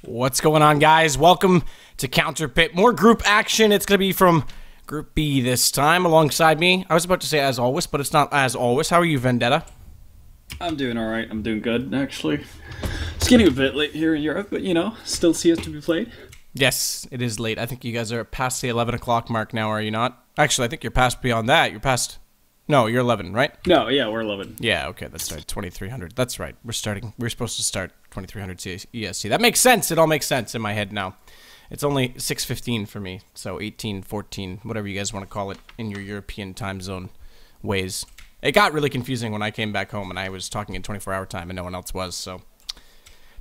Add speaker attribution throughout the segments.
Speaker 1: What's going on, guys? Welcome to Counter Pit. More group action. It's going to be from Group B this time. Alongside me, I was about to say as always, but it's not as always. How are you, Vendetta?
Speaker 2: I'm doing alright. I'm doing good, actually. It's getting a bit late here in Europe, but, you know, still CS to be played.
Speaker 1: Yes, it is late. I think you guys are past the 11 o'clock mark now, are you not? Actually, I think you're past beyond that. You're past... No, you're 11, right?
Speaker 2: No, yeah, we're 11.
Speaker 1: Yeah, okay, that's right. 2300. That's right. We're supposed to start 2300 ESC. That makes sense. It all makes sense in my head now. It's only 6:15 for me, so 18, 14, whatever you guys want to call it in your European time zone ways. It got really confusing when I came back home and I was talking in 24-hour time and no one else was, so...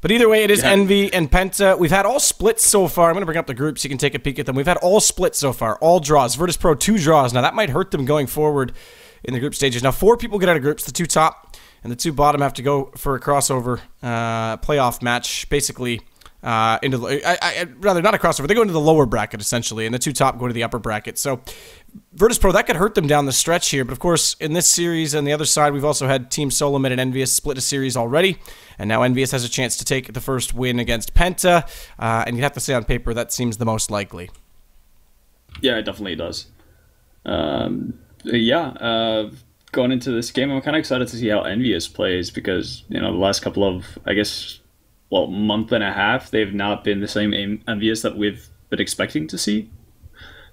Speaker 1: But either way, it is Envy and Penta. We've had all splits so far. I'm going to bring up the groups. You can take a peek at them. We've had all splits so far. All draws. Virtus Pro, 2 draws. Now, that might hurt them going forward in the group stages. Now, 4 people get out of groups. The 2 top and the 2 bottom have to go for a crossover playoff match, basically into the, rather not a crossover. They go into the lower bracket, essentially, and the 2 top go to the upper bracket. So, Virtus Pro, that could hurt them down the stretch here. But, of course, in this series and the other side, we've also had Team Solomid and EnvyUs split a series already. And now EnvyUs has a chance to take the first win against Penta. And you'd have to say on paper that seems the most likely.
Speaker 2: Yeah, it definitely does. Going into this game, I'm kind of excited to see how EnvyUs plays because, you know, the last couple of, I guess, well, month and a half, they've not been the same EnvyUs that we've been expecting to see.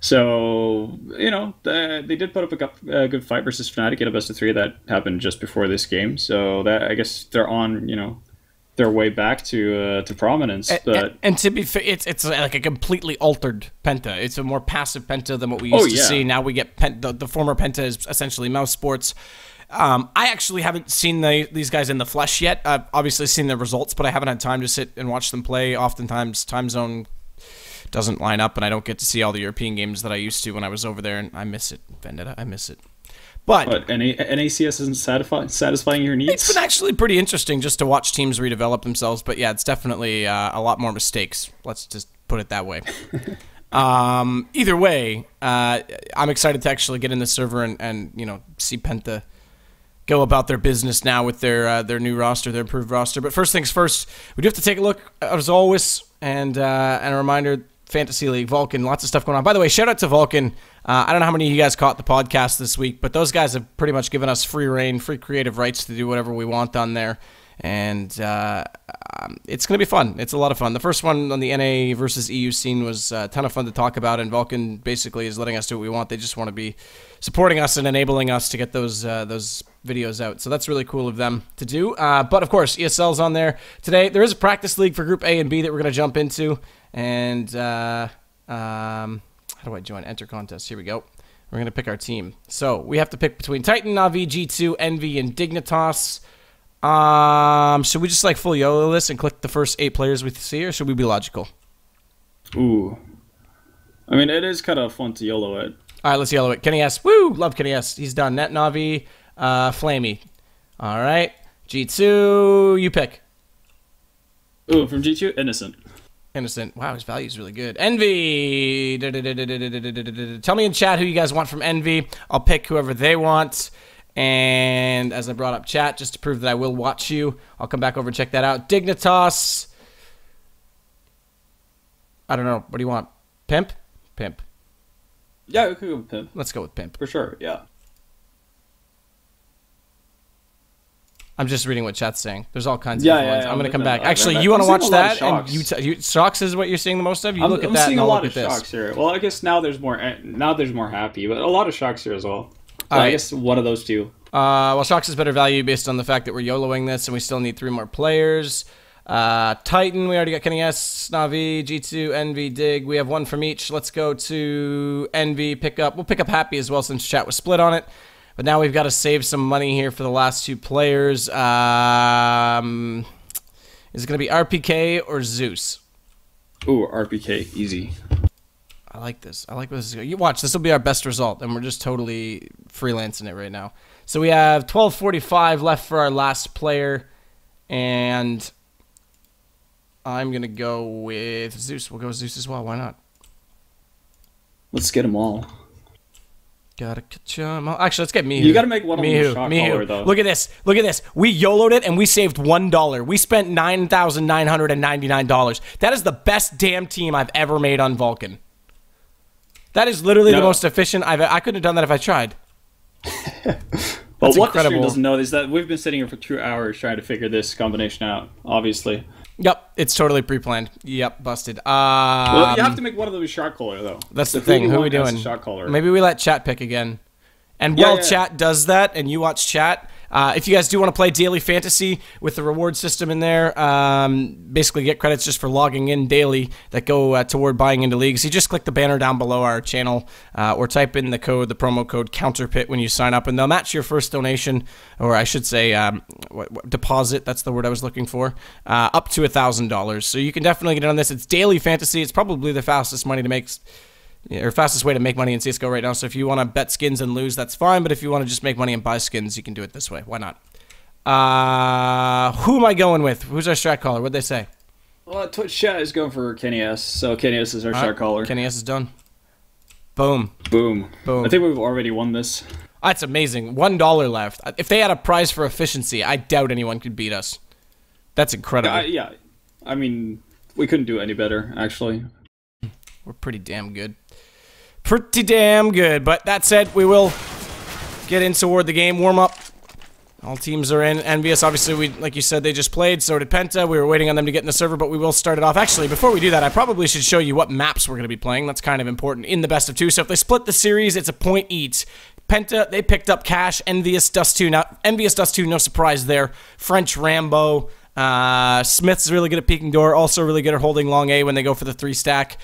Speaker 2: So, you know, they did put up a good fight versus Fnatic in a best-of-3 that happened just before this game. So that, I guess they're on, you know, their way back to prominence.
Speaker 1: And to be fair, it's like a completely altered Penta. It's a more passive Penta than what we used to see. Now we get the former Penta is essentially mouse sports. I actually haven't seen these guys in the flesh yet. I've obviously seen the results, but I haven't had time to sit and watch them play. Oftentimes, time zone doesn't line up, and I don't get to see all the European games that I used to when I was over there, and I miss it, Vendetta. I miss it. But
Speaker 2: NACS isn't satisfying your needs?
Speaker 1: It's been actually pretty interesting just to watch teams redevelop themselves, but yeah, it's definitely a lot more mistakes. Let's just put it that way. Either way, I'm excited to actually get in the server and you know, see Penta go about their business now with their new roster, their improved roster. But first things first, we do have to take a look, as always, and a reminder, Fantasy League, Vulcan, lots of stuff going on. By the way, shout out to Vulcan. I don't know how many of you guys caught the podcast this week, but those guys have pretty much given us free reign, free creative rights to do whatever we want on there. and it's going to be fun. It's a lot of fun. The first one on the NA versus EU scene was a ton of fun to talk about, and Vulcan basically is letting us do what we want. They just want to be supporting us and enabling us to get those videos out. So that's really cool of them to do. But of course, ESL's on there today. There is a practice league for Group A and B that we're going to jump into, and how do I join? Enter contest. Here we go. We're going to pick our team. So we have to pick between Titan, Na'Vi, G2, Envy, and Dignitas. Should we just like full YOLO this and click the first 8 players we see, or should we be logical?
Speaker 2: Ooh. I mean, it is kind of fun to YOLO it.
Speaker 1: All right, let's YOLO it. Kenny S. Woo! Love Kenny S. He's done. Net Na'Vi, Flamey. All right. G2, you pick.
Speaker 2: Ooh, from G2, Innocent.
Speaker 1: Innocent. Wow, his value is really good. Envy. Tell me in chat who you guys want from Envy. I'll pick whoever they want. And as I brought up chat, just to prove that I will watch you, I'll come back over and check that out. Dignitas. I don't know. What do you want? Pimp? Pimp.
Speaker 2: Yeah, we could go with Pimp.
Speaker 1: Let's go with Pimp.
Speaker 2: For sure, yeah.
Speaker 1: I'm just reading what chat's saying. There's all kinds of ones. I'm going to come back. Actually,
Speaker 2: I'm
Speaker 1: you want to watch
Speaker 2: seeing a lot of
Speaker 1: that? And Shocks is what you're seeing the most of? You look at
Speaker 2: I'm
Speaker 1: that
Speaker 2: seeing
Speaker 1: and
Speaker 2: a
Speaker 1: I'll
Speaker 2: lot
Speaker 1: look
Speaker 2: of
Speaker 1: at
Speaker 2: Shocks
Speaker 1: this.
Speaker 2: here. Well, I guess now there's more happy, but a lot of Shocks here as well. So
Speaker 1: All right.
Speaker 2: I guess one of those two.
Speaker 1: Well, Shocks is better value based on the fact that we're YOLOing this and we still need 3 more players. Titan, we already got Kenny S, Na'Vi, G2, Envy, Dig. We have 1 from each. Let's go to Envy, We'll pick up Happy as well since chat was split on it. But now we've got to save some money here for the last 2 players. Is it going to be RPK or Zeus?
Speaker 2: Ooh, RPK, easy.
Speaker 1: I like this. I like where this is going. You watch. This will be our best result, and we're just totally freelancing it right now. So we have 12:45 left for our last player, and I'm going to go with Zeus. We'll go with Zeus as well. Why not?
Speaker 2: Let's get them all.
Speaker 1: Gotta catch 'em all. Actually, let's get Mihu.
Speaker 2: You gotta make one of them a shot caller, though.
Speaker 1: Look at this. Look at this. We YOLO'd it, and we saved $1. We spent $9,999. That is the best damn team I've ever made on Vulcan. That is literally the most efficient I couldn't have done that if I tried.
Speaker 2: Well, what the
Speaker 1: incredible.
Speaker 2: stream doesn't know is that we've been sitting here for 2 hours trying to figure this combination out, obviously.
Speaker 1: Yep, it's totally pre-planned. Yep, busted.
Speaker 2: Well, you have to make one of them a shot caller, though.
Speaker 1: That's the thing. Who are we doing?
Speaker 2: Shot caller.
Speaker 1: Maybe we let chat pick again. And while chat does that, and you watch chat, if you guys do want to play daily fantasy with the reward system in there, basically get credits just for logging in daily that go toward buying into leagues. You just click the banner down below our channel or type in the promo code COUNTERPIT when you sign up, and they'll match your first donation, or I should say deposit, that's the word I was looking for, up to $1,000. So you can definitely get in on this. It's daily fantasy. It's probably the fastest money to make, or fastest way to make money in CSGO right now. So if you want to bet skins and lose, that's fine. But if you want to just make money and buy skins, you can do it this way. Why not? Who am I going with? Who's our strat caller? What'd they say?
Speaker 2: Well, Twitch chat is going for Kenny S. So Kenny S is our shot caller.
Speaker 1: Kenny S is done. Boom.
Speaker 2: Boom.
Speaker 1: Boom.
Speaker 2: I think we've already won this.
Speaker 1: That's amazing. $1 left. If they had a prize for efficiency, I doubt anyone could beat us. That's incredible.
Speaker 2: Yeah. I mean, we couldn't do any better, actually.
Speaker 1: We're pretty damn good. Pretty damn good. But that said, we will get in toward the game. Warm up. All teams are in. EnvyUs, obviously, like you said, they just played. So did PENTA. We were waiting on them to get in the server, but we will start it off. Actually, before we do that, I probably should show you what maps we're going to be playing. That's kind of important in the best of 2. So if they split the series, it's a point each. PENTA, they picked up Cash. EnvyUs, Dust 2. Now, EnvyUs, Dust 2, no surprise there. French Rambo. Smith's really good at peeking door. Also really good at holding long A when they go for the 3 stack.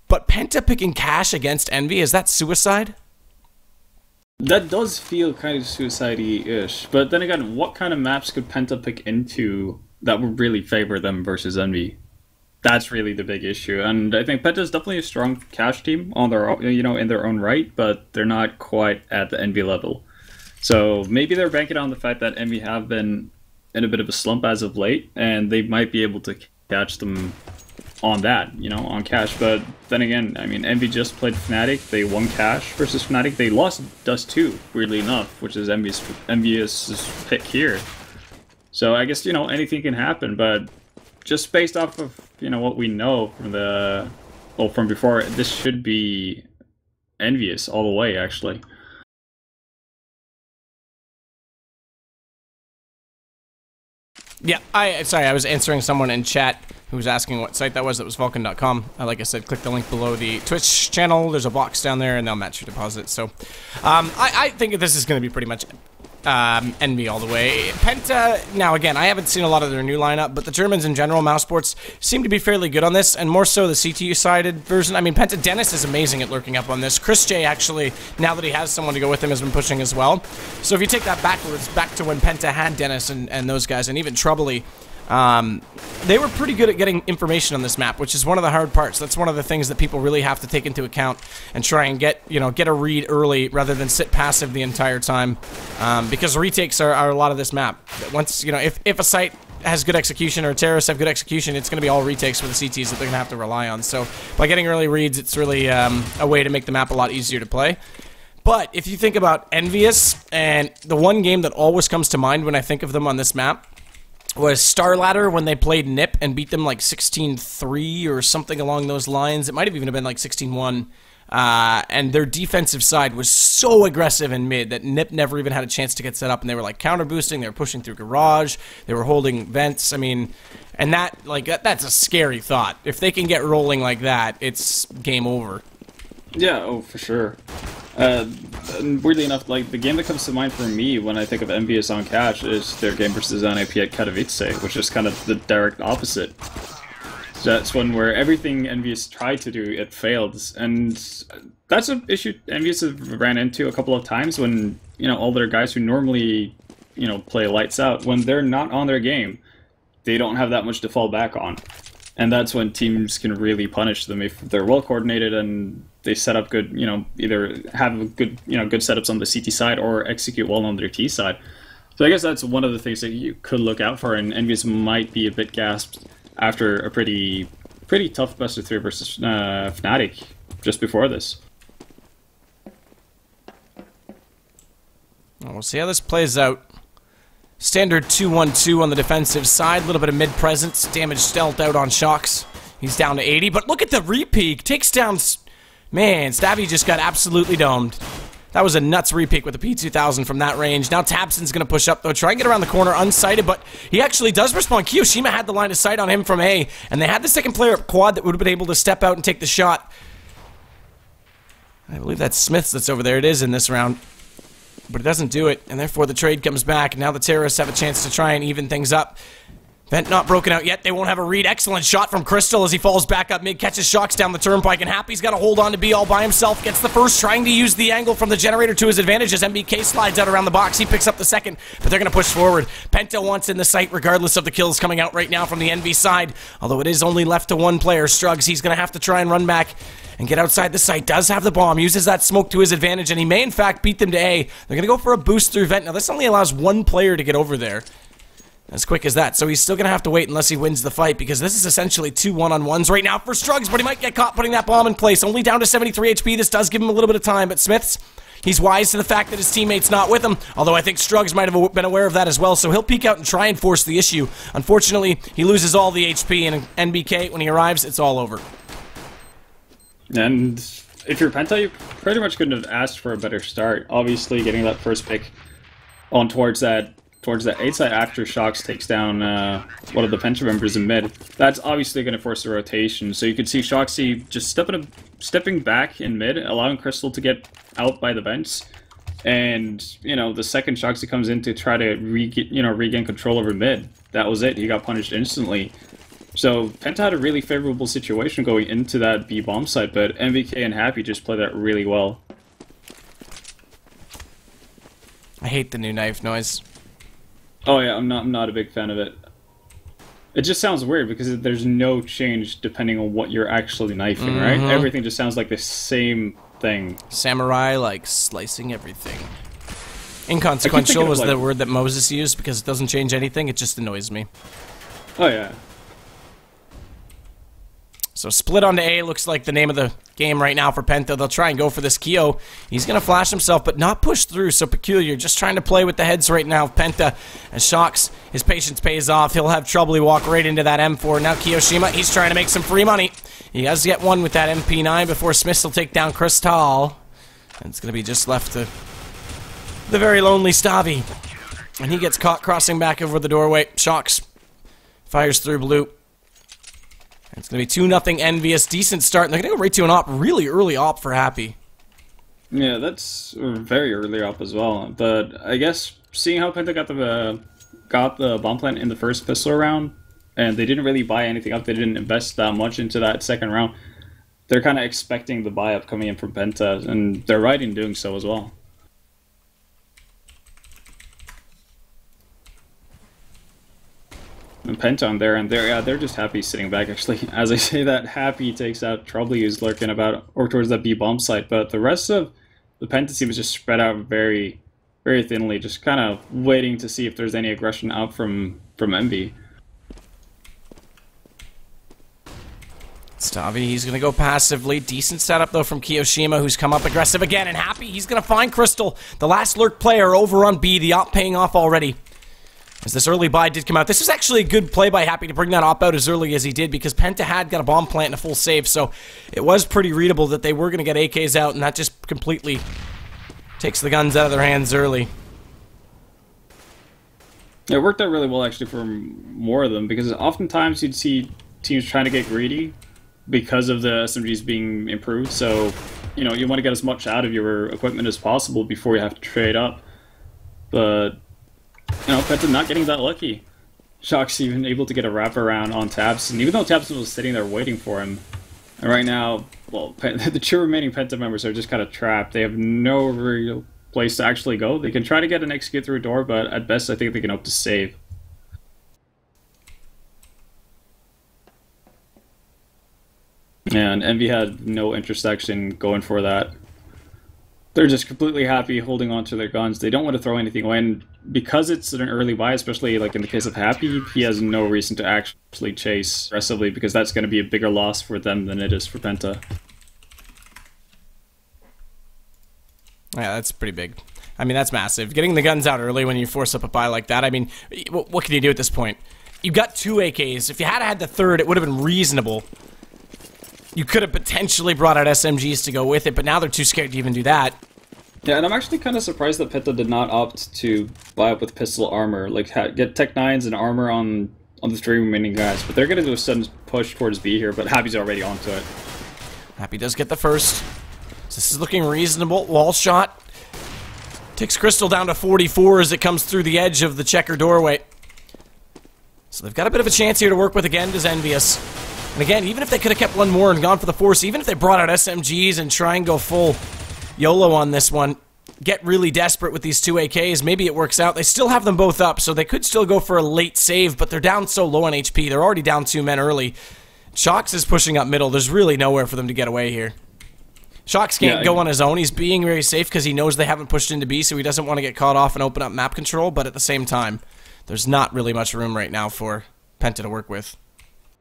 Speaker 1: But PENTA picking Cash against Envy, is that suicide?
Speaker 2: That does feel kind of suicide-y-ish. But then again, what kind of maps could PENTA pick into that would really favor them versus Envy? That's really the big issue. And I think PENTA is definitely a strong Cash team on their own, in their own right, but they're not quite at the Envy level. So maybe they're banking on the fact that Envy have been in a bit of a slump as of late, and they might be able to catch them on that, on Cash. But then again, I mean, Envy just played Fnatic. They won Cash versus Fnatic. They lost Dust 2, weirdly enough, which is EnvyUs' pick here. So I guess, anything can happen, but just based off of, what we know from from before, this should be EnvyUs all the way, actually.
Speaker 1: Yeah, sorry, I was answering someone in chat who was asking what site that was. That was Vulcan.com. Like I said, click the link below the Twitch channel. There's a box down there, and they'll match your deposit. So, I think this is going to be pretty much Envy all the way. Penta, now again, I haven't seen a lot of their new lineup, but the Germans in general, Mousesports, seem to be fairly good on this, and more so the CTU-sided version. I mean, Penta Dennis is amazing at lurking up on this. Chris J, actually, now that he has someone to go with him, has been pushing as well. So if you take that backwards, back to when Penta had Dennis and those guys, and even Troubly, they were pretty good at getting information on this map, which is one of the hard parts. That's one of the things that people really have to take into account and try and get a read early rather than sit passive the entire time, because retakes are a lot of this map. Once, if a site has good execution or terrorists have good execution, it's going to be all retakes for the CTs that they're going to have to rely on. So by getting early reads, it's really a way to make the map a lot easier to play. But if you think about EnvyUs, and the one game that always comes to mind when I think of them on this map was Starladder when they played NIP and beat them like 16-3 or something along those lines. It might have even been like 16-1. And their defensive side was so aggressive in mid that NIP never even had a chance to get set up, and they were like counter boosting, they were pushing through garage, they were holding vents. I mean, and that's a scary thought. If they can get rolling like that, it's game over.
Speaker 2: Yeah, oh, for sure. And weirdly enough, like, the game that comes to mind for me when I think of EnvyUs on Cash is their game versus NIP at Katowice, which is kind of the direct opposite. So that's one where everything EnvyUs tried to do, it failed, and that's an issue EnvyUs have ran into a couple of times when, all their guys who normally, play lights out, when they're not on their game, they don't have that much to fall back on. And that's when teams can really punish them if they're well coordinated and they set up good, either have a good, good setups on the CT side or execute well on their T side. So I guess that's one of the things that you could look out for, and EnvyUs might be a bit gasped after a pretty tough best of 3 versus Fnatic just before this.
Speaker 1: Well, we'll see how this plays out. Standard 2-1-2 on the defensive side. A little bit of mid-presence. Damage dealt out on Shocks. He's down to 80. But look at the repeak. Takes down... Man, Stabby just got absolutely domed. That was a nuts repeak with the P2000 from that range. Now Tabson's going to push up, though. Try and get around the corner unsighted, but he actually does respond. Kiyoshima had the line of sight on him from A, and they had the second player up quad that would have been able to step out and take the shot. I believe that's Smiths that's over there. It is in this round. But it doesn't do it, and therefore the trade comes back. Now the terrorists have a chance to try and even things up. Vent not broken out yet. They won't have a read. Excellent shot from Crystal as he falls back up mid, catches Shocks down the turnpike, and Happy's got to hold on to B all by himself. Gets the first, trying to use the angle from the generator to his advantage as MBK slides out around the box. He picks up the second, but they're going to push forward. Penta wants in the sight regardless of the kills coming out right now from the Envy side. Although it is only left to one player, Struggs. He's going to have to try and run back and get outside the site. Does have the bomb, uses that smoke to his advantage, and he may in fact beat them to A. They're going to go for a boost through Vent. Now this only allows one player to get over there. As quick as that. So he's still going to have to wait unless he wins the fight, because this is essentially 2 one-on-ones right now for Struggs, but he might get caught putting that bomb in place. Only down to 73 HP. This does give him a little bit of time, but Smiths, he's wise to the fact that his teammate's not with him, although I think Struggs might have been aware of that as well, so he'll peek out and try and force the issue. Unfortunately, he loses all the HP, and NBK, when he arrives, it's all over.
Speaker 2: And if you're Penta, you pretty much couldn't have asked for a better start. Obviously, getting that first pick on towards that 8 side after Shocks takes down one of the Penta members in mid, that's obviously going to force a rotation. So you could see Shoxy just stepping back in mid, allowing Crystal to get out by the vents. And, the second Shoxy comes in to try to regain control over mid, that was it. He got punished instantly. So Penta had a really favorable situation going into that B bomb site, but MVK and Happy just played that really well.
Speaker 1: I hate the new knife noise.
Speaker 2: Oh yeah, I'm not a big fan of it. It just sounds weird because there's no change depending on what you're actually knifing, right? Everything just sounds like the same thing.
Speaker 1: Samurai, like, slicing everything. Inconsequential was the word that Moses used because it doesn't change anything, it just annoys me.
Speaker 2: Oh yeah.
Speaker 1: So split onto A looks like the name of the game right now for Penta. They'll try and go for this Kyo. He's going to flash himself, but not push through, so Peculiar just trying to play with the heads right now of Penta. As Shocks, his patience pays off. He'll have trouble. He walk right into that M4. Now Kiyoshima, he's trying to make some free money. He has to get one with that MP9 before Smiths will take down Crystal. And it's going to be just left to the very lonely Stavi. And he gets caught crossing back over the doorway. Shocks Fires through blue. It's going to be 2-0 EnvyUs. Decent start. And they're going to go right to an op. Really early op for Happy.
Speaker 2: Yeah, that's very early op as well. But I guess seeing how Penta got the bomb plant in the first pistol round, and they didn't really buy anything up. They didn't invest that much into that second round. They're kind of expecting the buy up coming in from Penta, and they're right in doing so as well. And Penta on there, and they're just Happy sitting back. Actually, as I say that, Happy takes out Trouble, who's lurking about or towards that B bomb site, but the rest of the Penta team was just spread out very, very thinly, just kind of waiting to see if there's any aggression out from Envy.
Speaker 1: Stavi, he's going to go passively. Decent setup, though, from Kiyoshima, who's come up aggressive again. And Happy, he's going to find Crystal. The last lurk player over on B. The op paying off already. As this early buy did come out. This is actually a good play by Happy to bring that op out as early as he did, because Penta had got a bomb plant and a full save, so it was pretty readable that they were going to get AKs out, and that just completely takes the guns out of their hands early.
Speaker 2: It worked out really well, actually, for more of them, because oftentimes you'd see teams trying to get greedy because of the SMGs being improved, so you know, you want to get as much out of your equipment as possible before you have to trade up. But you know, Penta not getting that lucky. Shock's even able to get a wraparound on Tabs, and even though Tabs was sitting there waiting for him, and right now, well, the two remaining Penta members are just kind of trapped. They have no real place to actually go. They can try to get an execute through a door, but at best I think they can hope to save. And Envy had no intersection going for that. They're just completely happy holding on to their guns. They don't want to throw anything away, and because it's an early buy, especially like in the case of Happy, he has no reason to actually chase aggressively, because that's going to be a bigger loss for them than it is for Penta.
Speaker 1: Yeah, that's pretty big. I mean, that's massive. Getting the guns out early when you force up a buy like that, I mean, what can you do at this point? You got 2 AKs. If you had had the third, it would have been reasonable. You could have potentially brought out SMGs to go with it, but now they're too scared to even do that.
Speaker 2: Yeah, and I'm actually kind of surprised that Penta did not opt to buy up with pistol armor, like get Tech 9s and armor on the 3 remaining guys. But they're going to do a sudden push towards B here, but Happy's already onto it.
Speaker 1: Happy does get the first. So this is looking reasonable. Wall shot. Takes Crystal down to 44 as it comes through the edge of the checker doorway. So they've got a bit of a chance here to work with again, does EnvyUs. And again, even if they could have kept one more and gone for the force, even if they brought out SMGs and try and go full YOLO on this one, get really desperate with these 2 AKs, maybe it works out. They still have them both up, so they could still go for a late save, but they're down so low on HP. They're already down 2 men early. Shocks is pushing up middle. There's really nowhere for them to get away here. Shocks can't go on his own. He's being very safe because he knows they haven't pushed into B, so he doesn't want to get caught off and open up map control, but at the same time, there's not really much room right now for Penta to work with.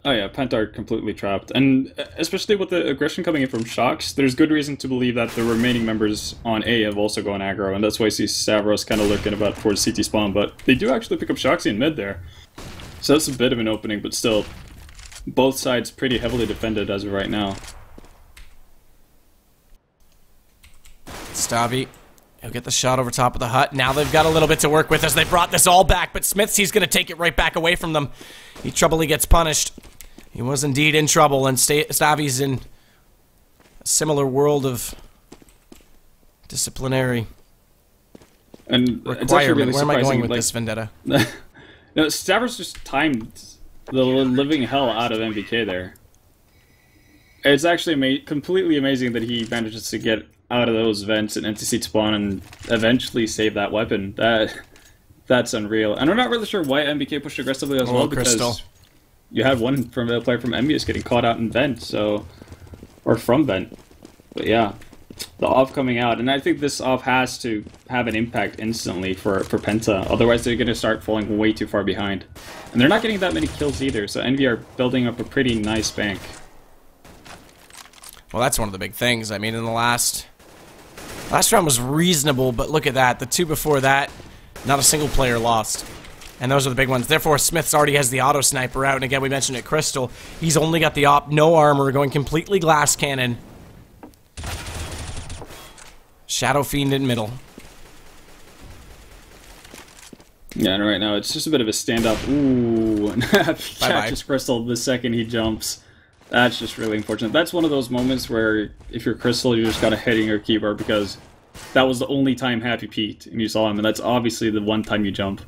Speaker 2: Oh yeah, Penta are completely trapped, and especially with the aggression coming in from Shocks, there's good reason to believe that the remaining members on A have also gone aggro, and that's why you see Savros kind of lurking about towards CT spawn, but they do actually pick up Shoxy in mid there. So that's a bit of an opening, but still, both sides pretty heavily defended as of right now.
Speaker 1: Stavi, he'll get the shot over top of the hut. Now they've got a little bit to work with as they brought this all back, but Smiths, he's going to take it right back away from them. He troubly gets punished. He was indeed in trouble, and Stavi's in a similar world of disciplinary
Speaker 2: and
Speaker 1: requirement.
Speaker 2: Really
Speaker 1: where am I going with this vendetta?
Speaker 2: No, Stavros just timed the living hell out of MVK there. It's actually completely amazing that he manages to get out of those vents and NTC spawn and eventually save that weapon. That's unreal. And I'm not really sure why MVK pushed aggressively as well, because
Speaker 1: Crystal.
Speaker 2: You had one from a player from EnvyUs getting caught out in vent, so, or from vent. But yeah, the off coming out, and I think this off has to have an impact instantly for Penta. Otherwise, they're going to start falling way too far behind, and they're not getting that many kills either. So Envy are building up a pretty nice bank.
Speaker 1: Well, that's one of the big things. I mean, in the last round was reasonable, but look at that. The 2 before that, not a single player lost. And those are the big ones. Therefore, Smiths already has the auto sniper out. And again, we mentioned it, Crystal. He's only got the op, no armor, going completely glass cannon. Shadow Fiend in middle.
Speaker 2: Yeah, and right now it's just a bit of a standoff. Ooh, and
Speaker 1: Bye-bye.
Speaker 2: catches Crystal the second he jumps. That's just really unfortunate. That's one of those moments where if you're Crystal, you just gotta hit in your keyboard because that was the only time Happy peeked and you saw him, and that's obviously the one time you jump.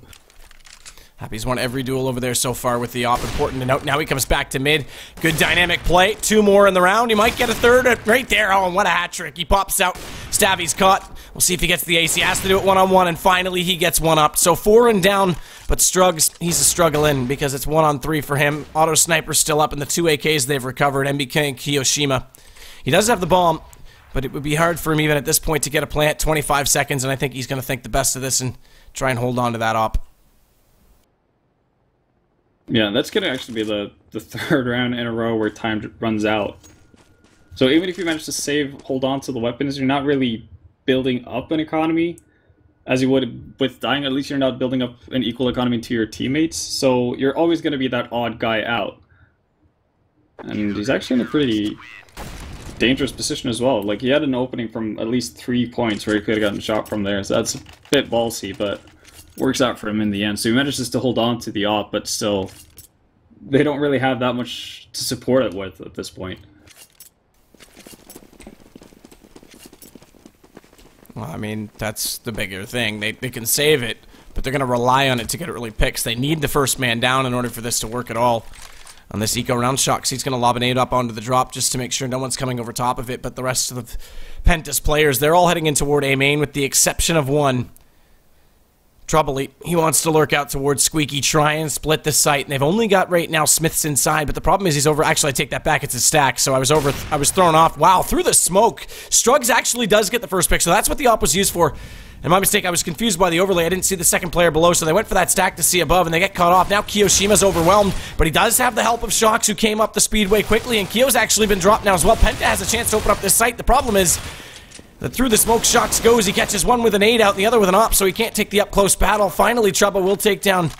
Speaker 1: Happy's won every duel over there so far with the op. Important to note. Now he comes back to mid. Good dynamic play. 2 more in the round. He might get a third right there. Oh, and what a hat trick. He pops out. Stabby's caught. We'll see if he gets the ace. He has to do it one-on-one, and finally he gets one up. So 4 and down, but Struggs, he's a struggle in because it's 1-on-3 for him. Auto Sniper's still up, and the 2 AKs they've recovered. MBK and Kiyoshima. He does have the bomb, but it would be hard for him even at this point to get a plant. 25 seconds, and I think he's going to think the best of this and try and hold on to that op.
Speaker 2: Yeah, that's going to actually be the third round in a row where time runs out. So even if you manage to hold on to the weapons, you're not really building up an economy as you would with dying. At least you're not building up an equal economy to your teammates. So you're always going to be that odd guy out. And he's actually in a pretty dangerous position as well. Like, he had an opening from at least 3 points where he could have gotten shot from there. So that's a bit ballsy, but works out for him in the end. So he manages to hold on to the op, but still, they don't really have that much to support it with at this point.
Speaker 1: Well, I mean, that's the bigger thing. They can save it, but they're going to rely on it to get early picks. They need the first man down in order for this to work at all. On this eco round, Shox, he's going to lob an 8 up onto the drop just to make sure no one's coming over top of it, but the rest of the Penta's players, they're all heading in toward A main with the exception of one. Trouble, he wants to lurk out towards Squeaky, try and split the site, and they've only got right now Smith's inside, but the problem is he's over. Actually, I take that back, it's a stack, so I was thrown off. Wow, through the smoke. Struggs actually does get the first pick, so that's what the op was used for. And my mistake, I was confused by the overlay. I didn't see the second player below, so they went for that stack to see above, and they get caught off. Now Kiyoshima's overwhelmed, but he does have the help of Shox, who came up the speedway quickly, and Kiyo's actually been dropped now as well. Penta has a chance to open up this site. The problem is that through the smoke, Shox goes. He catches one with an 8 out and the other with an op, so he can't take the up-close battle. Finally, Trouble will take down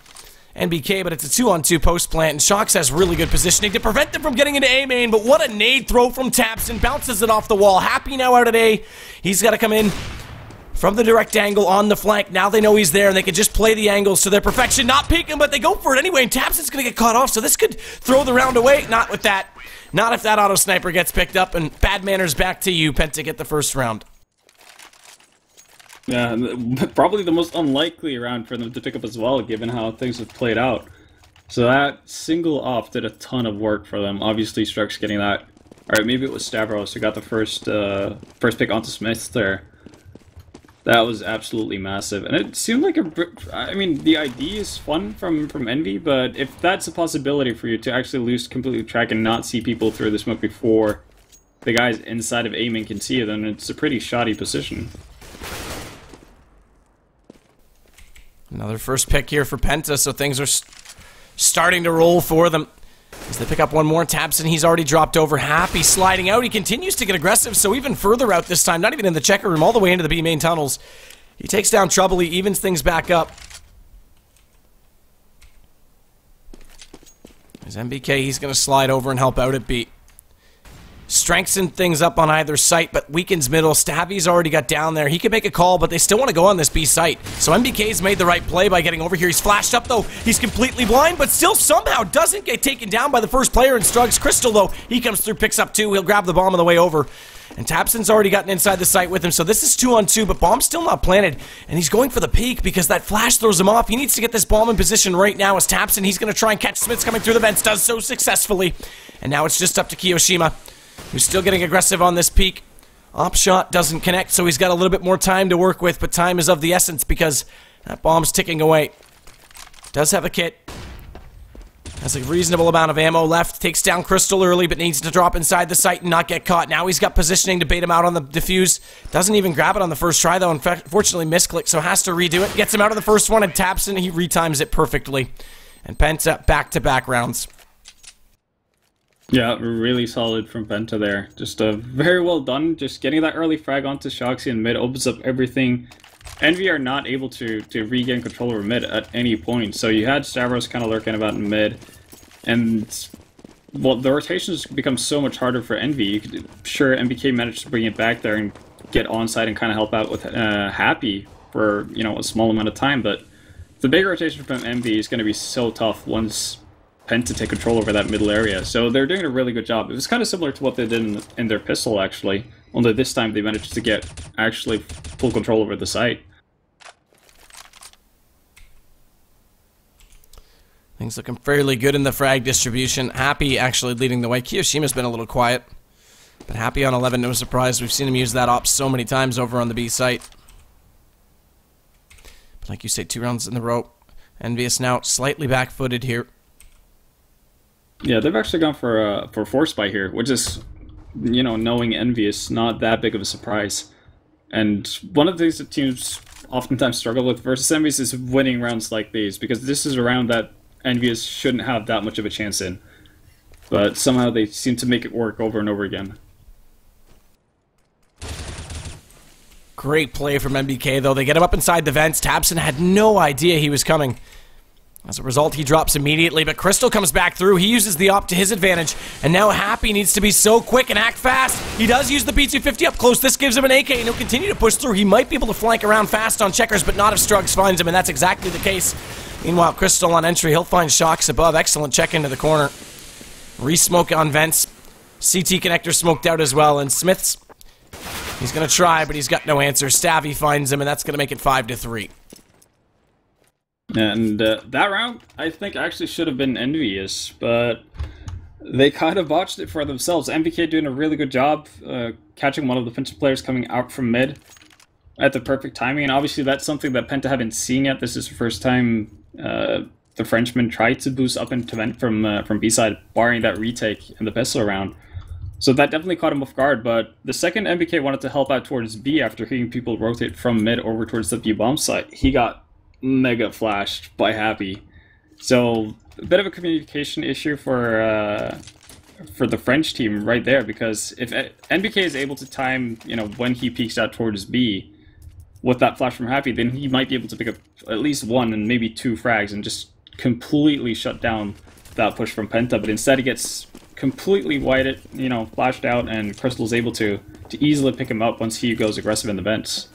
Speaker 1: NBK, but it's a 2-on-2 post plant, and Shox has really good positioning to prevent them from getting into A main, but what a nade throw from Tapson. Bounces it off the wall. Happy now out at A. He's got to come in from the direct angle on the flank. Now they know he's there, and they can just play the angles to their perfection. Not peek him, but they go for it anyway, and Tapson's going to get caught off, so this could throw the round away. Not with that. Not if that auto sniper gets picked up, and bad manners back to you, Penta, get the first round.
Speaker 2: Yeah, probably the most unlikely round for them to pick up as well, given how things have played out. So that single off did a ton of work for them. Obviously, Struck's getting that. Alright, maybe it was Stavros who got the first pick onto Smith there. That was absolutely massive. And it seemed like I mean, the ID is fun from Envy, but if that's a possibility for you to actually lose completely track and not see people through the smoke before the guys inside of aiming can see you, then it's a pretty shoddy position.
Speaker 1: Another first pick here for Penta, so things are starting to roll for them. As they pick up one more, Tapson, he's already dropped over. Happy sliding out. He continues to get aggressive, so even further out this time, not even in the checker room, all the way into the B main tunnels. He takes down Trouble, he evens things back up. As MBK, he's going to slide over and help out at B. Strengthens things up on either site, but weakens middle. Stabby's already got down there. He could make a call, but they still want to go on this B site. So MBK's made the right play by getting over here. He's flashed up, though. He's completely blind, but still somehow doesn't get taken down by the first player in Struggs. Crystal, though, he comes through, picks up 2. He'll grab the bomb on the way over. And Tapson's already gotten inside the site with him, so this is 2-on-2, but bomb's still not planted. And he's going for the peek because that flash throws him off. He needs to get this bomb in position right now as Tapson. He's going to try and catch Smith's coming through the vents. Does so successfully. And now it's just up to Kiyoshima, who's still getting aggressive on this peak. Op shot doesn't connect, so he's got a little bit more time to work with, but time is of the essence because that bomb's ticking away. Does have a kit. Has a reasonable amount of ammo left. Takes down Crystal early, but needs to drop inside the site and not get caught. Now he's got positioning to bait him out on the defuse. Doesn't even grab it on the first try, though. Unfortunately, misclick, so has to redo it. Gets him out of the first one and taps in. He retimes it perfectly. And Penta back-to-back rounds.
Speaker 2: Yeah, really solid from Penta there. Just very well done. Just getting that early frag onto Shoxy in mid opens up everything. Envy are not able to regain control over mid at any point. So you had Stavros kind of lurking about in mid. And, well, the rotations become so much harder for Envy. Sure, MBK managed to bring it back there and get onside and kind of help out with Happy for, you know, a small amount of time. But the big rotation from Envy is going to be so tough once PENTA take control over that middle area. So they're doing a really good job. It was kind of similar to what they did in their pistol, actually. Only this time they managed to get actually full control over the site.
Speaker 1: Things looking fairly good in the frag distribution. Happy actually leading the way. Kiyoshima's been a little quiet. But Happy on 11, no surprise. We've seen him use that op so many times over on the B site. But like you say, 2 rounds in the row. EnvyUs now slightly back-footed here.
Speaker 2: Yeah, they've actually gone for force buy here, which is, you know, knowing EnvyUs, not that big of a surprise. And one of the things that teams oftentimes struggle with versus EnvyUs is winning rounds like these, because this is a round that EnvyUs shouldn't have that much of a chance in. But somehow they seem to make it work over and over again.
Speaker 1: Great play from MBK, though. They get him up inside the vents. Tabson had no idea he was coming. As a result, he drops immediately, but Crystal comes back through. He uses the op to his advantage, and now Happy needs to be so quick and act fast. He does use the P250 up close. This gives him an AK, and he'll continue to push through. He might be able to flank around fast on checkers, but not if Struggs finds him, and that's exactly the case. Meanwhile, Crystal on entry. He'll find Shocks above. Excellent check into the corner. Re-smoke on vents. CT connector smoked out as well, and Smith's... he's going to try, but he's got no answer. Stavy finds him, and that's going to make it 5-3.
Speaker 2: And that round, I think, actually should have been EnvyUs, but they kind of botched it for themselves. MVK doing a really good job catching one of the PENTA players coming out from mid at the perfect timing, and obviously that's something that PENTA haven't seen yet. This is the first time the Frenchman tried to boost up into vent from B-side, barring that retake in the pistol round. So that definitely caught him off guard, but the second MBK wanted to help out towards B after hearing people rotate from mid over towards the B-bomb site, he got mega flashed by Happy. So a bit of a communication issue for the French team right there, because if NBK is able to time, you know, when he peeks out towards B with that flash from Happy, then he might be able to pick up at least 1 and maybe 2 frags and just completely shut down that push from PENTA. But instead he gets completely whited, you know, flashed out, and Crystal's able to easily pick him up once he goes aggressive in the vents.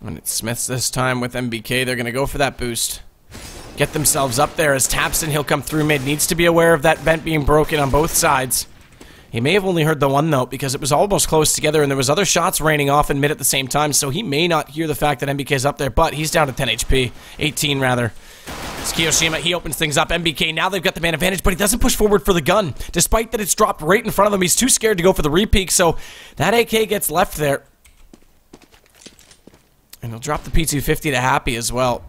Speaker 1: And it's Smiths this time with MBK. They're going to go for that boost. Get themselves up there as Tapson, he'll come through mid. Needs to be aware of that vent being broken on both sides. He may have only heard the one, though, because it was almost close together, and there was other shots raining off in mid at the same time, so he may not hear the fact that MBK's up there, but he's down to 10 HP. 18, rather. It's Kiyoshima. He opens things up. MBK, now they've got the man advantage, but he doesn't push forward for the gun. Despite that it's dropped right in front of him, he's too scared to go for the repeak, so that AK gets left there. And he'll drop the P250 to Happy as well.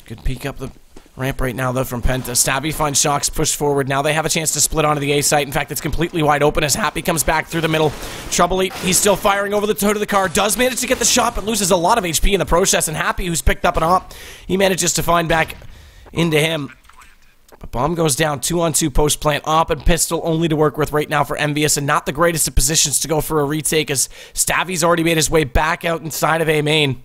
Speaker 1: Good peek up the ramp right now, though, from PENTA. Stabby finds Shocks, push forward. Now they have a chance to split onto the A site. In fact, it's completely wide open as Happy comes back through the middle. Trouble, he's still firing over the toe to the car. Does manage to get the shot, but loses a lot of HP in the process. And Happy, who's picked up an op, he manages to find back into him. But bomb goes down, 2-on-2 post plant, op and pistol only to work with right now for EnvyUs, and not the greatest of positions to go for a retake as Stavy's already made his way back out inside of A main.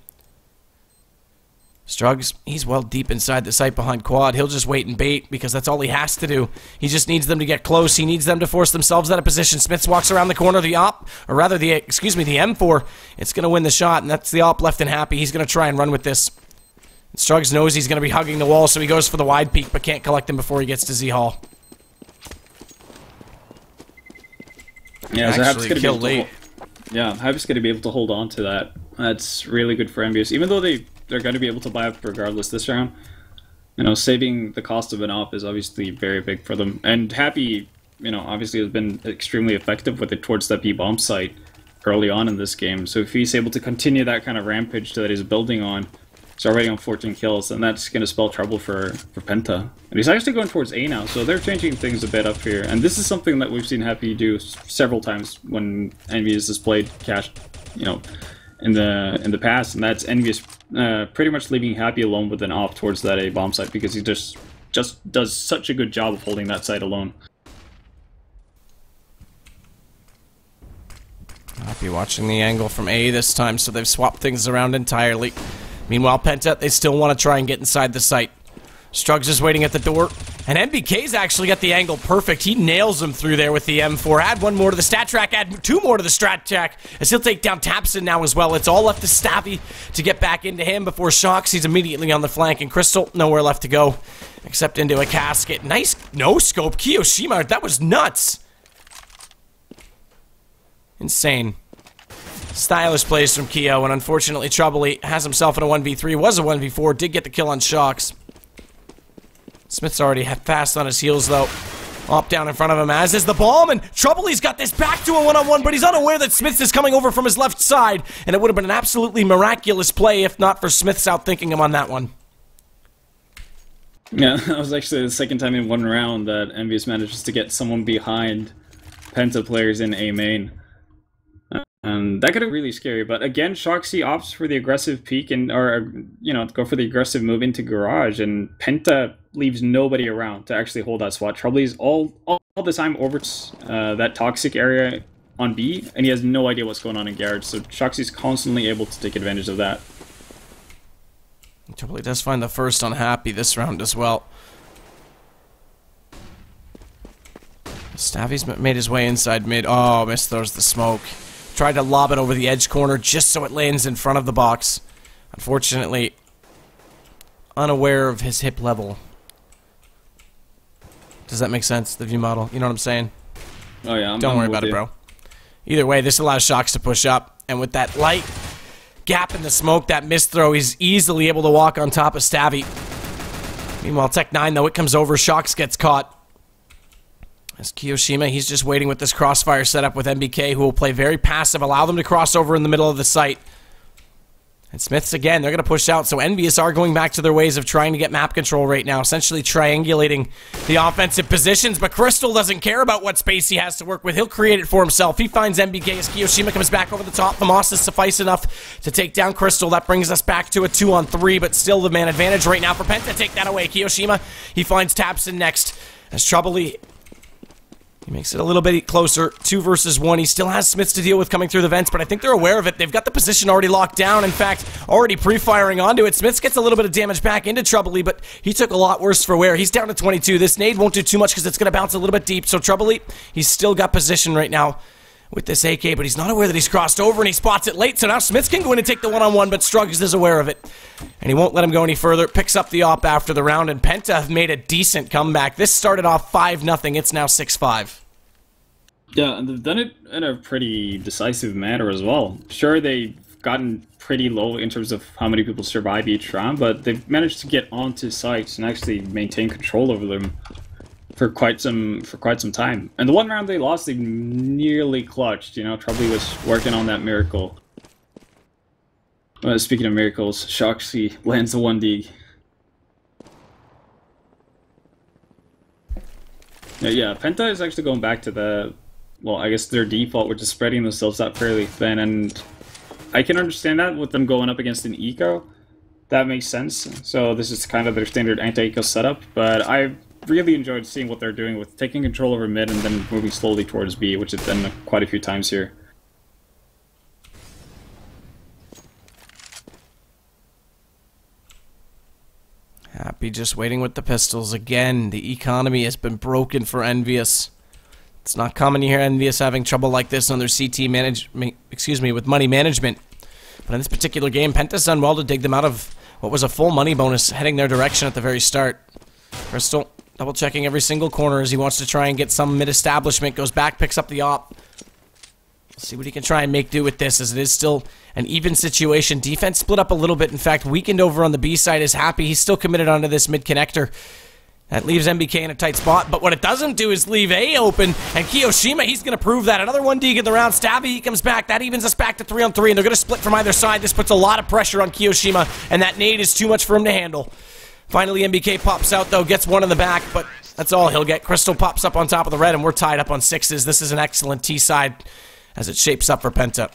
Speaker 1: Struggs, he's well deep inside the site behind quad. He'll just wait and bait because that's all he has to do. He just needs them to get close. He needs them to force themselves out of position. Smiths walks around the corner. The op, or rather the M4, it's going to win the shot, and that's the op left and Happy. He's going to try and run with this. Struggs knows he's going to be hugging the wall, so he goes for the wide peek, but can't collect him before he gets to Z-Hall.
Speaker 2: Yeah, so Happy's going
Speaker 1: kill late.
Speaker 2: Happy's going to be able to hold on to that. That's really good for EnvyUs, even though they're going to be able to buy up regardless this round. You know, saving the cost of an op is obviously very big for them. And Happy, you know, obviously has been extremely effective with it towards that B-bomb site early on in this game. So if he's able to continue that kind of rampage that he's building on, he's already on 14 kills, and that's going to spell trouble for PENTA. And he's actually going towards A now, so they're changing things a bit up here. And this is something that we've seen Happy do several times when EnvyUs has played Cash, you know, in the past, and that's EnvyUs pretty much leaving Happy alone with an op towards that A bomb site because he just does such a good job of holding that site alone.
Speaker 1: Happy watching the angle from A this time, so they've swapped things around entirely. Meanwhile, PENTA, they still want to try and get inside the site. Struggs is waiting at the door. And MBK's actually got the angle perfect. He nails him through there with the M4. Add one more to the stat track, add two more to the strat track, as he'll take down Tapson now as well. It's all left to Stabby to get back into him before Shocks. He's immediately on the flank, and Crystal, nowhere left to go except into a casket. Nice no-scope. Kiyoshima, that was nuts. Insane. Stylish plays from Kyo, and unfortunately Troubley has himself in a 1v3, was a 1v4, did get the kill on Shocks. Smith's already fast on his heels, though. Up down in front of him, as is the bomb, and Troubley's got this back to a one-on-one, but he's unaware that Smiths is coming over from his left side, and it would have been an absolutely miraculous play if not for Smiths outthinking him on that one.
Speaker 2: Yeah, that was actually the second time in one round that EnvyUs manages to get someone behind Penta players in A main. And that could have been really scary, but again, Shoxy opts for the aggressive peek or go for the aggressive move into garage, and Penta leaves nobody around to actually hold that spot. Troubley's all the time over that toxic area on B, and he has no idea what's going on in garage, so Shoxy's constantly able to take advantage of that.
Speaker 1: Troubley does find the first on Happy this round as well. Stavy's made his way inside mid. Oh, misthrows the smoke. Tried to lob it over the edge corner just so it lands in front of the box. Unfortunately, unaware of his hip level. Does that make sense, the view model? You know what I'm saying?
Speaker 2: Oh yeah,
Speaker 1: Don't worry about it, bro. Either way, this allows Shocks to push up, and with that light gap in the smoke, that misthrow, he's easily able to walk on top of Stabby. Meanwhile, Tech9, though, it comes over, Shocks gets caught. As Kiyoshima, he's just waiting with this crossfire setup with MBK, who will play very passive, allow them to cross over in the middle of the site. And Smiths, again, they're going to push out, so EnvyUs are going back to their ways of trying to get map control right now, essentially triangulating the offensive positions, but Crystal doesn't care about what space he has to work with. He'll create it for himself. He finds MBK as Kiyoshima comes back over the top. The Moss is suffice enough to take down Crystal. That brings us back to a 2-on-3, but still the man advantage right now for Penta. Take that away. Kiyoshima, he finds Tapson next. As Troubley, he makes it a little bit closer, 2 versus 1. He still has Smiths to deal with coming through the vents, but I think they're aware of it. They've got the position already locked down. In fact, already pre-firing onto it. Smiths gets a little bit of damage back into Troubley, but he took a lot worse for wear. He's down to 22. This nade won't do too much because it's going to bounce a little bit deep. So Troubley, he's still got position right now with this AK, but he's not aware that he's crossed over, and he spots it late. So now Smiths can go in and take the one-on-one, but Struggs is aware of it. And he won't let him go any further. Picks up the op after the round, and Penta have made a decent comeback. This started off 5-0. It's now 6-5.
Speaker 2: Yeah, and they've done it in a pretty decisive manner as well. Sure, they've gotten pretty low in terms of how many people survive each round, but they've managed to get onto sites and actually maintain control over them for quite some time. And the one round they lost, they nearly clutched. You know, Troubley was working on that miracle. Speaking of miracles, Shoxy lands the 1D. Yeah, Penta is actually going back to the, well, I guess their default, which is spreading themselves out fairly thin, and I can understand that with them going up against an eco. That makes sense. So this is kind of their standard anti-eco setup, but I really enjoyed seeing what they're doing with taking control over mid and then moving slowly towards B, which they've done quite a few times here.
Speaker 1: Happy just waiting with the pistols. Again, the economy has been broken for EnvyUs. It's not common to hear EnvyUs having trouble like this on their CT with money management. But in this particular game, Penta's done well to dig them out of what was a full money bonus heading their direction at the very start. Crystal double checking every single corner as he wants to try and get some mid-establishment. Goes back, picks up the op. See what he can try and make do with this, as it is still an even situation. Defense split up a little bit. In fact, weakened over on the B side is Happy. He's still committed onto this mid-connector. That leaves MBK in a tight spot, but what it doesn't do is leave A open, and Kiyoshima, he's going to prove that. Another 1D in the round. Stabby, he comes back. That evens us back to 3-on-3, and they're going to split from either side. This puts a lot of pressure on Kiyoshima, and that nade is too much for him to handle. Finally, MBK pops out, though, gets one in the back, but that's all he'll get. Crystal pops up on top of the red, and we're tied up on 6s. This is an excellent T-side as it shapes up for Penta.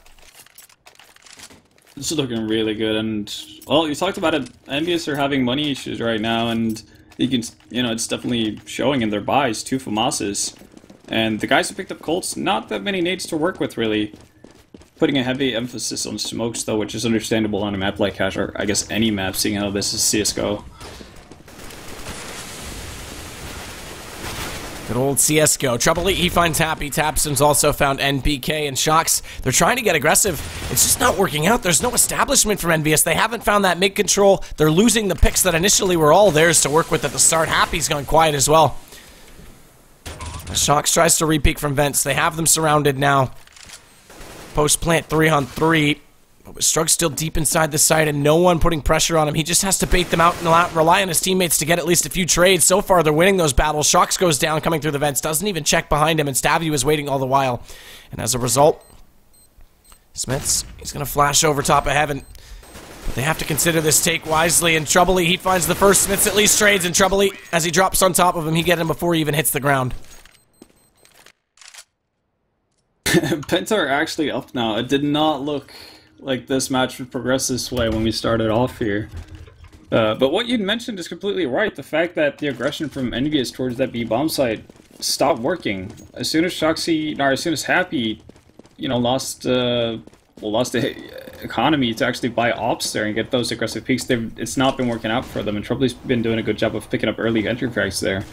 Speaker 2: This is looking really good, and, well, you talked about it. EnvyUs are having money issues right now, and you can, it's definitely showing in their buys. 2 FAMASs. And the guys who picked up Colts, not that many nades to work with, really. Putting a heavy emphasis on smokes, though, which is understandable on a map like Cash, or I guess any map, seeing how this is CSGO.
Speaker 1: Good old CSGO. Trouble, he finds Happy. Tapson's also found NPK and Shocks. They're trying to get aggressive. It's just not working out. There's no establishment from EnvyUs. They haven't found that mid control. They're losing the picks that initially were all theirs to work with at the start. Happy's gone quiet as well. Shocks tries to re-peek from vents. They have them surrounded now. Post plant 3-on-3. Strug's still deep inside the site and no one putting pressure on him. He just has to bait them out and rely on his teammates to get at least a few trades. So far, they're winning those battles. Shocks goes down coming through the vents. Doesn't even check behind him, and Stavy is waiting all the while. And as a result, Smiths, he's going to flash over top of heaven. But they have to consider this take wisely. And Troubley, he finds the first. Smiths at least trades, and Troubley, as he drops on top of him, he gets him before he even hits the ground.
Speaker 2: Penta are actually up now. It did not look like this match would progress this way when we started off here. But what you mentioned is completely right. The fact that the aggression from EnvyUs towards that B bomb site stopped working. As soon as as soon as Happy, you know, lost the economy to actually buy ops there and get those aggressive peaks, it's not been working out for them. And Troubley's been doing a good job of picking up early entry frags there.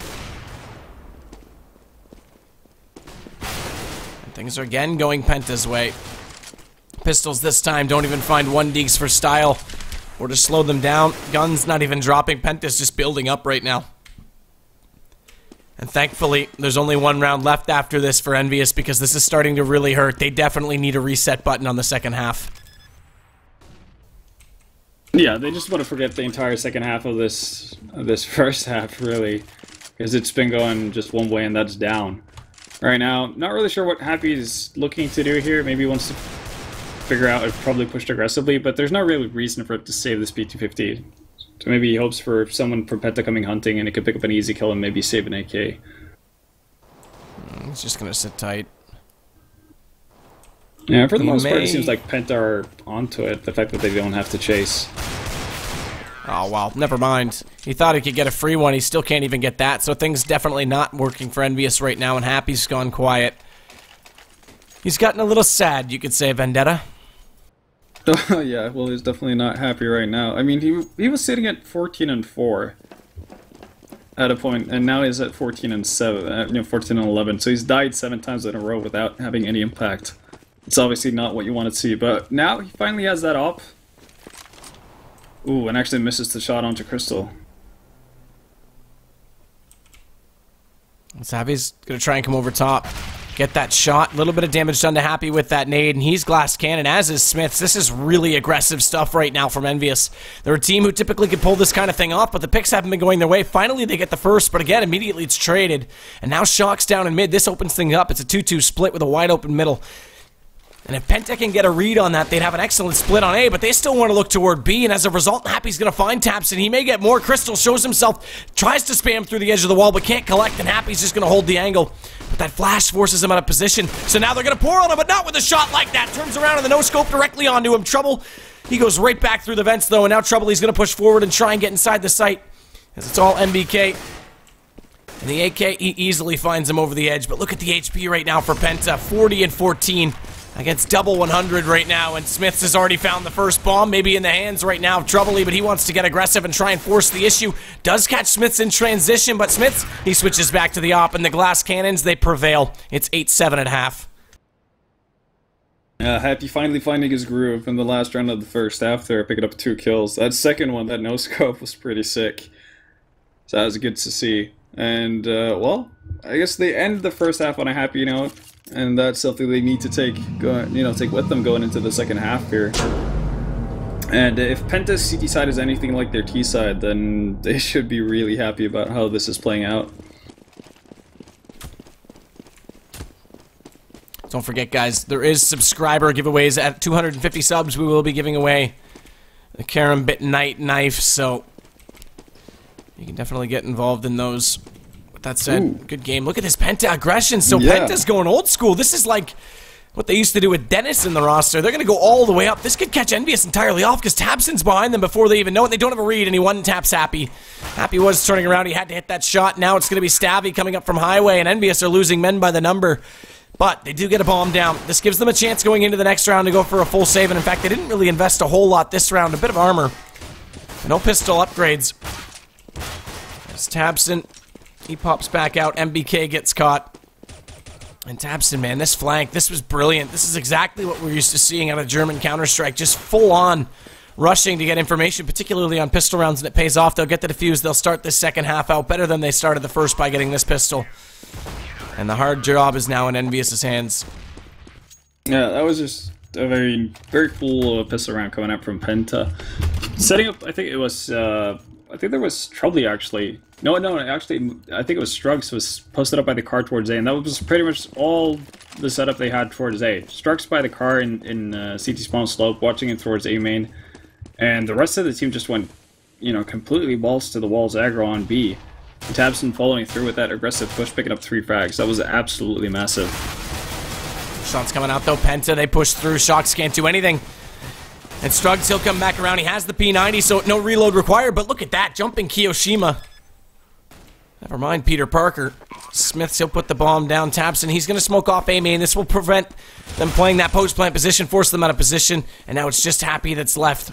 Speaker 1: And things are again going Penta's way. Pistols this time don't even find 1 deeks for style or to slow them down. Guns not even dropping. Penta's just building up right now. And thankfully, there's only 1 round left after this for EnvyUs because this is starting to really hurt. They definitely need a reset button on the second half.
Speaker 2: Yeah, they just want to forget the entire second half of this first half, really, because it's been going just one way and that's down. Right now, not really sure what Happy is looking to do here. Maybe he wants to figure out if probably pushed aggressively, but there's no real reason for it to save this P250. So maybe he hopes for someone from PENTA coming hunting and it could pick up an easy kill and maybe save an AK.
Speaker 1: He's just gonna sit tight.
Speaker 2: Yeah, for the most part, it seems like PENTA are onto it. The fact that they don't have to chase.
Speaker 1: Oh, well, never mind. He thought he could get a free one. He still can't even get that, so things definitely not working for EnvyUs right now, and Happy's gone quiet. He's gotten a little sad, you could say, Vendetta.
Speaker 2: Oh, yeah, well, he's definitely not happy right now. I mean, he was sitting at 14-4 at a point, and now he's at 14-7, 14-11. So he's died 7 times in a row without having any impact. It's obviously not what you want to see, but now he finally has that op. Ooh, and actually misses the shot onto Crystal.
Speaker 1: Savvy's gonna try and come over top. Get that shot. A little bit of damage done to Happy with that nade, and he's glass cannon, as is Smiths. This is really aggressive stuff right now from EnvyUs. They're a team who typically could pull this kind of thing off, but the picks haven't been going their way. Finally, they get the first, but again, immediately it's traded. And now Shock's down in mid. This opens things up. It's a 2-2 split with a wide open middle. And if PENTA can get a read on that, they'd have an excellent split on A, but they still want to look toward B, and as a result, Happy's going to find Taps, and he may get more. Crystal shows himself, tries to spam through the edge of the wall, but can't collect, and Happy's just going to hold the angle. But that flash forces him out of position, so now they're going to pour on him, but not with a shot like that. Turns around, and the no-scope directly onto him. Trouble, he goes right back through the vents, though, and now Trouble, he's going to push forward and try and get inside the site, as it's all MBK. And the AK, he easily finds him over the edge, but look at the HP right now for PENTA, 40-14. Against double 100 right now, and Smiths has already found the first bomb, maybe in the hands right now of Troubley, but he wants to get aggressive and try and force the issue. Does catch Smiths in transition, but Smiths, he switches back to the op, and the glass cannons, they prevail. It's 8-7 at half.
Speaker 2: Happy finally finding his groove in the last round of the first half there, picking up 2 kills. That second one, that no-scope, was pretty sick. So that was good to see. And, well, I guess they end the first half on a happy note. And that's something they need to take with them going into the second half here. And if PENTA's CT side is anything like their T side, then they should be really happy about how this is playing out.
Speaker 1: Don't forget, guys, there is subscriber giveaways at 250 subs. We will be giving away the Karambit Knight knife, so you can definitely get involved in those. That said, ooh, good game. Look at this PENTA aggression. So yeah, PENTA's going old school. This is like what they used to do with Dennis in the roster. They're going to go all the way up. This could catch EnvyUs entirely off because Tabson's behind them before they even know it. They don't have a read, and he one-taps Happy. Happy was turning around. He had to hit that shot. Now it's going to be Stabby coming up from Highway, and EnvyUs are losing men by the number. But they do get a bomb down. This gives them a chance going into the next round to go for a full save, and in fact, they didn't really invest a whole lot this round. A bit of armor. No pistol upgrades. There's Tabson. He pops back out. MBK gets caught. And Tabson, man, this flank, this was brilliant. This is exactly what we're used to seeing out of German Counter-Strike. Just full-on rushing to get information, particularly on pistol rounds, and it pays off. They'll get the defuse. They'll start this second half out better than they started the first by getting this pistol. And the hard job is now in EnvyUs' hands.
Speaker 2: Yeah, that was just a very, very cool pistol round coming out from Penta. Setting up, I think it was, I think there was Troubley actually. No, actually, I think it was Strux was posted up by the car towards A, and that was pretty much all the setup they had towards A. Strux by the car in CT spawn slope, watching it towards A main, and the rest of the team just went, you know, completely balls to the walls aggro on B. And Tabson following through with that aggressive push, picking up 3 frags. That was absolutely massive.
Speaker 1: Shots coming out though. Penta, they push through. Shocks can't do anything. And Struggs, he'll come back around. He has the P90, so no reload required. But look at that, jumping Kiyoshima. Never mind Peter Parker. Smiths, he'll put the bomb down. Tabson, he's going to smoke off A main. This will prevent them playing that post-plant position, force them out of position. And now it's just Happy that's left.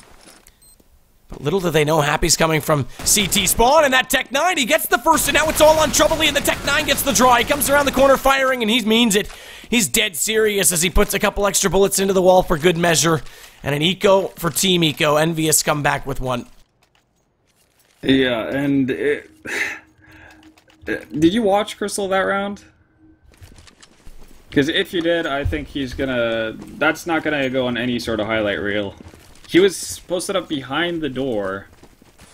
Speaker 1: But little do they know, Happy's coming from CT spawn, and that Tech 9, he gets the first, and now it's all on Troubley, and the Tech 9 gets the draw. He comes around the corner firing, and he means it. He's dead serious as he puts a couple extra bullets into the wall for good measure. And an eco for Team Eco. EnvyUs come back with one.
Speaker 2: Yeah, and did you watch Crystal that round? Because if you did, I think that's not gonna go on any sort of highlight reel. He was posted up behind the door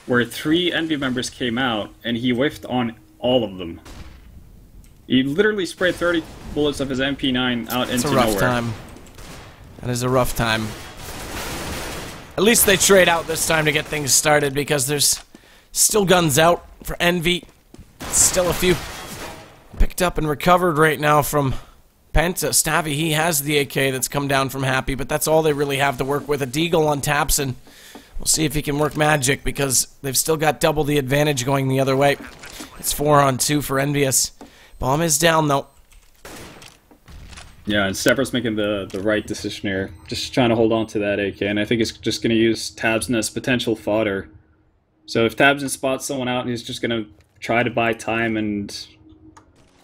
Speaker 2: where 3 Envy members came out, and he whiffed on all of them. He literally sprayed 30 bullets of his MP9 out into nowhere.
Speaker 1: That's a rough time. That is a rough time. At least they trade out this time to get things started, because there's still guns out for Envy. Still a few picked up and recovered right now from Penta. Stavy, he has the AK that's come down from Happy, but that's all they really have to work with. A Deagle on Tabson. We'll see if he can work magic, because they've still got double the advantage going the other way. It's 4-on-2 for EnvyUs. Bomb is down, though.
Speaker 2: Yeah, and Separ's making the right decision here. Just trying to hold on to that AK, and I think it's just going to use Tabson as potential fodder. So if Tabson spots someone out, he's just going to try to buy time and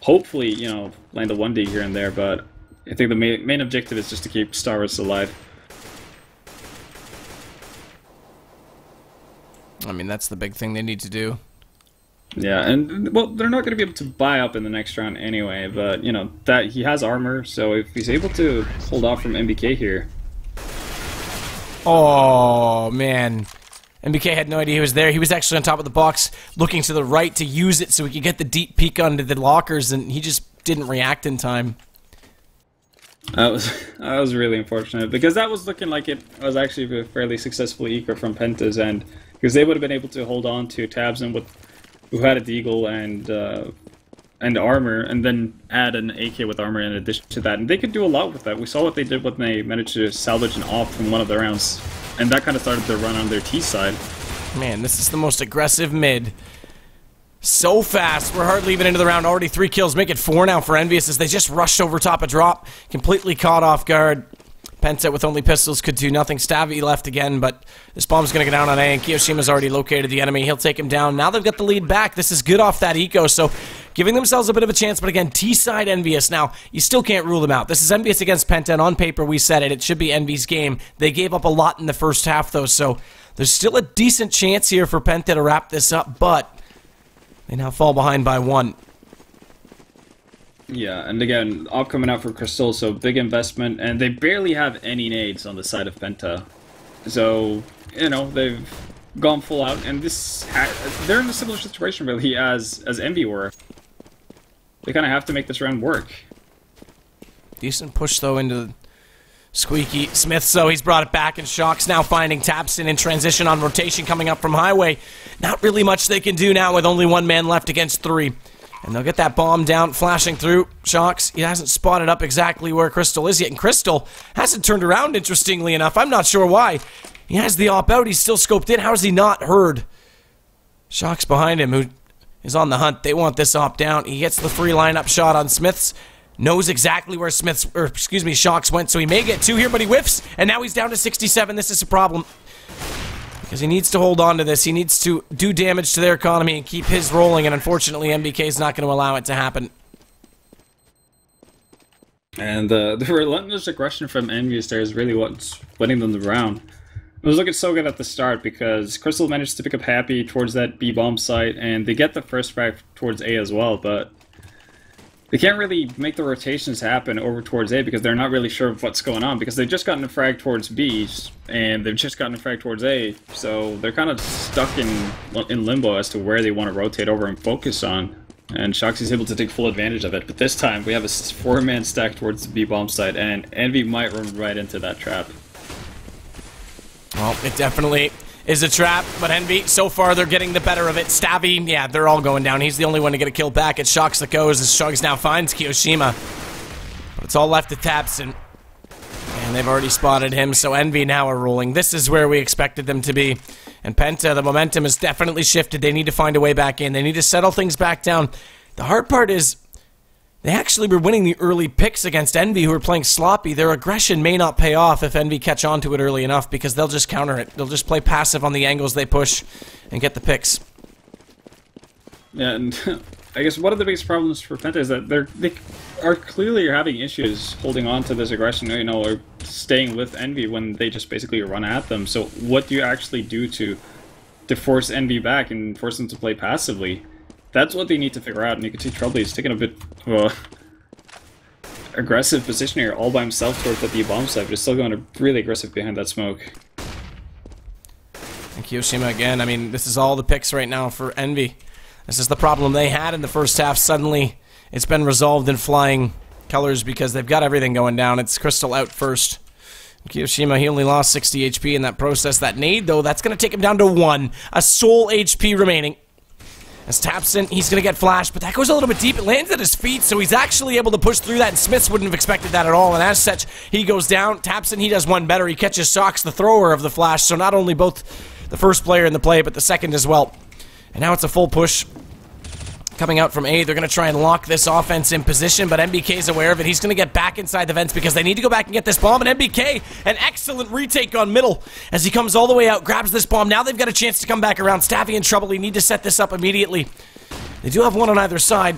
Speaker 2: hopefully, you know, land a 1D here and there, but I think the main objective is just to keep Star Wars alive.
Speaker 1: I mean, that's the big thing they need to do.
Speaker 2: Yeah, and, well, they're not going to be able to buy up in the next round anyway, but, you know, that he has armor, so if he's able to hold off from MBK here.
Speaker 1: Oh, man. MBK had no idea he was there. He was actually on top of the box, looking to the right to use it so he could get the deep peek onto the lockers, and he just didn't react in time.
Speaker 2: That was really unfortunate, because that was looking like it was actually a fairly successful eco from Penta's end, because they would have been able to hold on to Tabson who had a Deagle and armor, and then add an AK with armor in addition to that, and they could do a lot with that. We saw what they did when they managed to salvage an AWP from one of the rounds, and that kind of started their run on their T side.
Speaker 1: Man, this is the most aggressive mid. So fast, we're hardly even into the round. Already 3 kills, make it 4 now for EnvyUs as they just rushed over top a drop, completely caught off guard. Penta with only pistols could do nothing. Stavy left again, but this bomb's going to go down on A, and Kiyoshima's already located the enemy. He'll take him down. Now they've got the lead back. This is good off that eco, so giving themselves a bit of a chance, but again, T-side EnvyUs. Now, you still can't rule them out. This is EnvyUs against Penta, and on paper we said it. It should be Envy's game. They gave up a lot in the first half, though, so there's still a decent chance here for Penta to wrap this up, but they now fall behind by 1.
Speaker 2: Yeah, and again, AWP coming out for Crystal, so big investment, and they barely have any nades on the side of Penta. So, you know, they've gone full out, and they're in a similar situation, really, as Envy were. They kind of have to make this round work.
Speaker 1: Decent push, though, into Squeaky. Smith, so he's brought it back, and Shock's now finding Tabson in transition on rotation coming up from Highway. Not really much they can do now with only 1 man left against 3. And they'll get that bomb down, flashing through. Shocks, he hasn't spotted up exactly where Crystal is yet. And Crystal hasn't turned around, interestingly enough. I'm not sure why. He has the op out. He's still scoped in. How has he not heard? Shocks behind him, who is on the hunt. They want this op down. He gets the free lineup shot on Smiths. Knows exactly where Shocks went, so he may get 2 here, but he whiffs. And now he's down to 67. This is a problem. Because he needs to hold on to this. He needs to do damage to their economy and keep his rolling, and unfortunately MBK is not going to allow it to happen.
Speaker 2: And the relentless aggression from EnvyUs there is really what's winning them the round. It was looking so good at the start because Crystal managed to pick up Happy towards that B-bomb site, and they get the first frag towards A as well, but they can't really make the rotations happen over towards A because they're not really sure of what's going on, because they've just gotten a frag towards B, and they've just gotten a frag towards A, so they're kind of stuck in limbo as to where they want to rotate over and focus on. And Shoxy's able to take full advantage of it, but this time we have a 4-man stack towards the B-bomb site, and Envy might run right into that trap.
Speaker 1: Well, it definitely is a trap, but Envy, so far, they're getting the better of it. Stabby, yeah, they're all going down. He's the only one to get a kill back. It's Shox that goes, as Shox now finds Kiyoshima. But it's all left to Tapson. And they've already spotted him, so Envy now are rolling. This is where we expected them to be. And Penta, the momentum has definitely shifted. They need to find a way back in. They need to settle things back down. The hard part is, they actually were winning the early picks against Envy, who are playing sloppy. Their aggression may not pay off if Envy catch on to it early enough, because they'll just counter it. They'll just play passive on the angles they push and get the picks.
Speaker 2: Yeah, and I guess one of the biggest problems for Penta is that they are clearly having issues holding on to this aggression, you know, or staying with Envy when they just basically run at them. So what do you actually do to force Envy back and force them to play passively? That's what they need to figure out, and you can see Trouble is taking a bit aggressive position here all by himself towards the B-bomb side, but he's still going really aggressive behind that smoke.
Speaker 1: And Kiyoshima again, I mean, this is all the picks right now for Envy. This is the problem they had in the first half. Suddenly, it's been resolved in flying colors because they've got everything going down. It's Crystal out first. Kiyoshima, he only lost 60 HP in that process. That nade, though, that's going to take him down to 1. A sole HP remaining. As Tapson, he's going to get flashed, but that goes a little bit deep. It lands at his feet, so he's actually able to push through that, and Smiths wouldn't have expected that at all, and as such, he goes down. Tapson, he does one better. He catches Shox, the thrower of the flash, so not only both the first player in the play, but the second as well. And now it's a full push coming out from A. They're going to try and lock this offense in position, but MBK is aware of it. He's going to get back inside the vents because they need to go back and get this bomb, and MBK, an excellent retake on middle as he comes all the way out, grabs this bomb. Now they've got a chance to come back around. Staffy in trouble. They need to set this up immediately. They do have one on either side.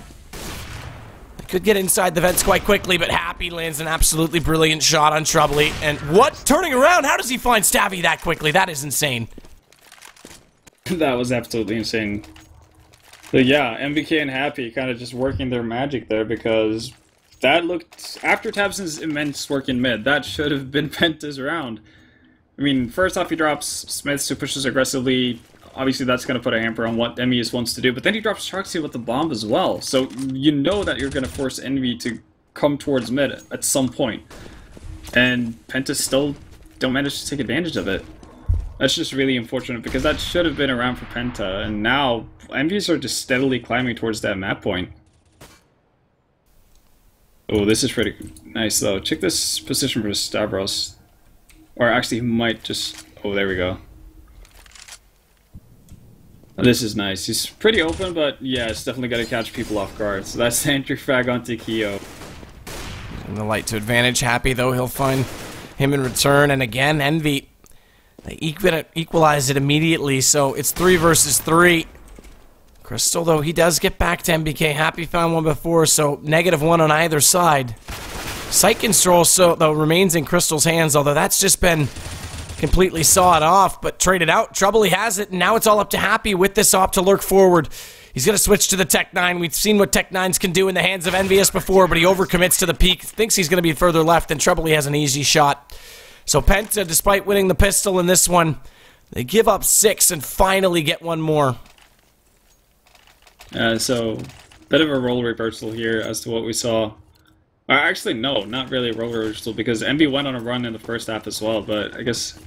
Speaker 1: They could get inside the vents quite quickly, but Happy lands an absolutely brilliant shot on Troubley. And what? Turning around? How does he find Staffy that quickly? That is insane.
Speaker 2: That was absolutely insane. But yeah, MVK and Happy kind of just working their magic there, because that looked, after Tabson's immense work in mid, that should have been Penta's round. I mean, first off he drops Smiths, who pushes aggressively. Obviously that's going to put a hamper on what EnvyUs wants to do, but then he drops Sharksy with the bomb as well. So you know that you're going to force Envy to come towards mid at some point. And Penta still don't manage to take advantage of it. That's just really unfortunate, because that should have been around for Penta, and now EnvyUs are just steadily climbing towards that map point. Oh, this is pretty nice though. Check this position for Stavros. Or actually, he might just... Oh, there we go. This is nice. He's pretty open, but yeah, it's definitely got to catch people off guard. So that's the entry frag onto Kiyo.
Speaker 1: And the light to advantage. Happy, though, he'll find him in return. And again, Envy, they equalize it immediately, so it's 3 versus 3. Crystal, though, he does get back to MBK. Happy found one before, so -1 on either side. Sight control, so, though, remains in Crystal's hands, although that's just been completely sawed off, but traded out. Trouble, he has it, and now it's all up to Happy with this op to lurk forward. He's going to switch to the Tech 9. We've seen what Tech 9s can do in the hands of EnvyUs before, but he overcommits to the peak. Thinks he's going to be further left, and Trouble, he has an easy shot. So Penta, despite winning the pistol in this one, they give up 6 and finally get one more.
Speaker 2: So, bit of a role reversal here as to what we saw. Actually, no, not really a role reversal, because Envy went on a run in the first half as well, but I guess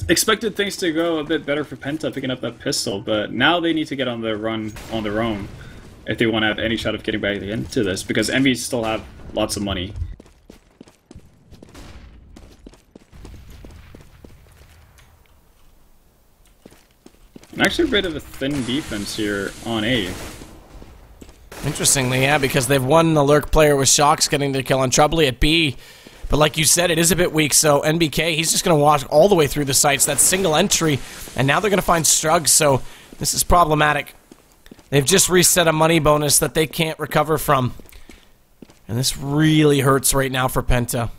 Speaker 2: expected things to go a bit better for Penta picking up that pistol, but now they need to get on the run on their own if they want to have any shot of getting back into this, because Envy still have lots of money. Actually a bit of a thin defense here on A.
Speaker 1: Interestingly, yeah, because they've won the lurk player with Shox getting the kill on Troubley at B. But like you said, it is a bit weak, so NBK, he's just going to walk all the way through the sites. That's single entry, and now they're going to find Strugs, so this is problematic. They've just reset a money bonus that they can't recover from. And this really hurts right now for Penta.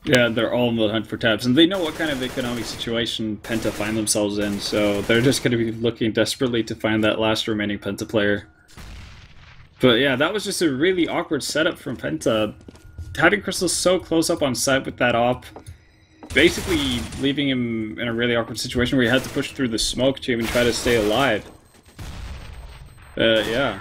Speaker 2: Yeah, they're all in the hunt for taps, and they know what kind of economic situation Penta find themselves in, so they're just going to be looking desperately to find that last remaining Penta player. But yeah, that was just a really awkward setup from Penta. Having Crystal so close up on site with that op, basically leaving him in a really awkward situation where he had to push through the smoke to even try to stay alive. Yeah,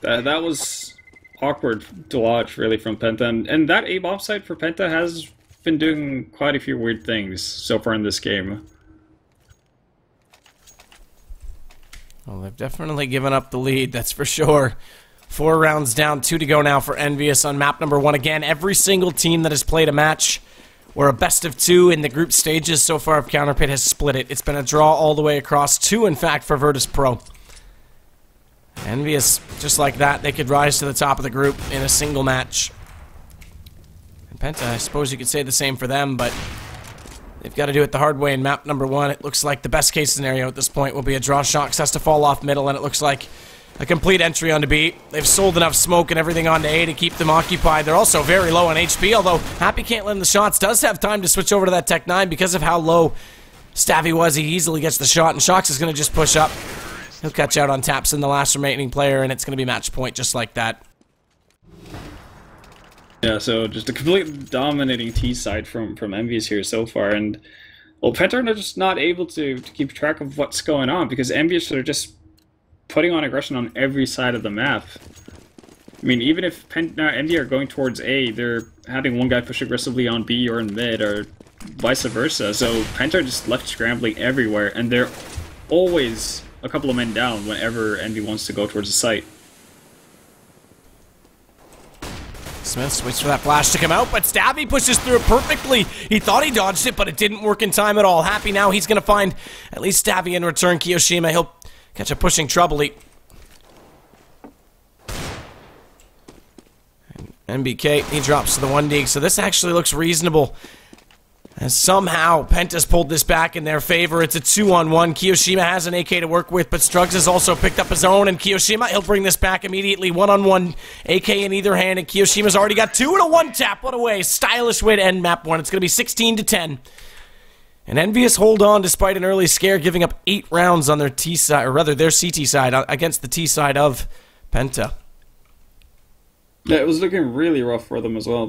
Speaker 2: that was awkward to watch, really, from Penta. And that A-bomb site for Penta has been doing quite a few weird things so far in this game.
Speaker 1: Well, they've definitely given up the lead, that's for sure. 4 rounds down, 2 to go now for EnvyUs on map number 1. Again, every single team that has played a match or a best of 2 in the group stages so far of Counterpit has split it. It's been a draw all the way across, 2 in fact for Virtus Pro. EnvyUs, just like that, they could rise to the top of the group in a single match. And Penta, I suppose you could say the same for them, but they've got to do it the hard way in map number 1. It looks like the best case scenario at this point will be a draw. Shox has to fall off middle, and it looks like a complete entry onto B. They've sold enough smoke and everything onto A to keep them occupied. They're also very low on HP, although Happy can't land the shots. Does have time to switch over to that Tech 9 because of how low Stavvy was. He easily gets the shot, and Shox is going to just push up. He'll catch out on taps in the last remaining player, and it's going to be match point just like that.
Speaker 2: Yeah, so just a completely dominating T side from EnvyUs here so far, and well, Penta are just not able to keep track of what's going on because EnvyUs are just putting on aggression on every side of the map. I mean, even if Envy are going towards A, they're having one guy push aggressively on B or in mid, or vice versa. So Penta are just left scrambling everywhere, and they're always a couple of men down whenever Envy wants to go towards the site.
Speaker 1: Smith waits for that flash to come out, but Stavvy pushes through it perfectly. He thought he dodged it, but it didn't work in time at all. Happy now, he's going to find at least Stavvy in return. Kiyoshima, he'll catch a pushing trouble. And NBK, he drops to the 1D, so this actually looks reasonable. And somehow, Penta's pulled this back in their favor. It's a 2-on-1. Kiyoshima has an AK to work with, but Strugs has also picked up his own, and Kiyoshima, he'll bring this back immediately. 1-on-1, AK in either hand, and Kiyoshima's already got 2 and a 1-tap. What a way. Stylish way to end map 1. It's going to be 16-10. And EnvyUs hold on despite an early scare, giving up 8 rounds on their T side, or rather their CT side, against the T side of Penta.
Speaker 2: Yeah, it was looking really rough for them as well.